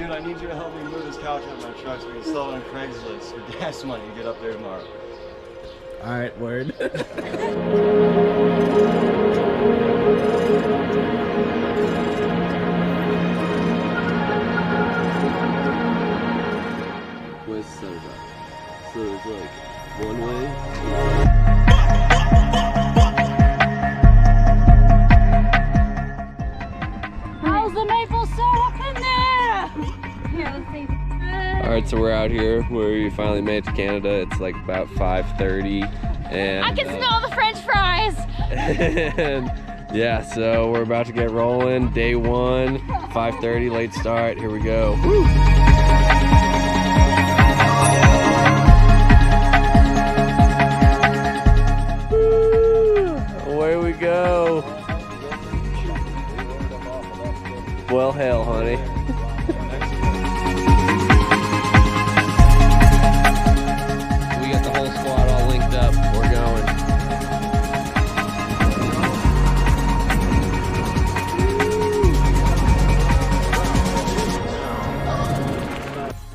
Dude, I need you to help me move this couch out of my truck so we can sell it on Craigslist for gas money and get up there tomorrow. All right, word. West side. So it's like one way. How's the maple syrup in there? Here, let's see. All right, so we're out here. We finally made it to Canada. It's like about 5:30, and I can smell the French fries. and yeah, so we're about to get rolling. Day one, 5:30, late start. Here we go. Woo! Away we go. Well, hail, honey. We got the whole squad all linked up. We're going.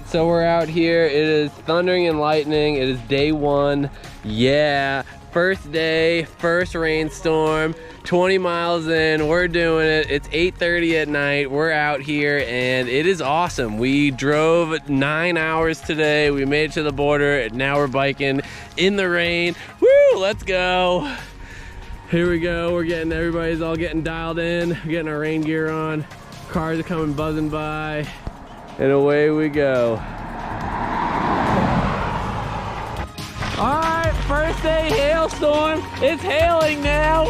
So we're out here. It is thundering and lightning. It is day one. Yeah. First day, first rainstorm, 20 miles in, we're doing it. It's 8:30 at night, we're out here and it is awesome. We drove 9 hours today, we made it to the border, and now we're biking in the rain. Woo, let's go. Here we go, everybody's all getting dialed in, getting our rain gear on. Cars are coming buzzing by, and away we go. All right, first day hailstorm. It's hailing now.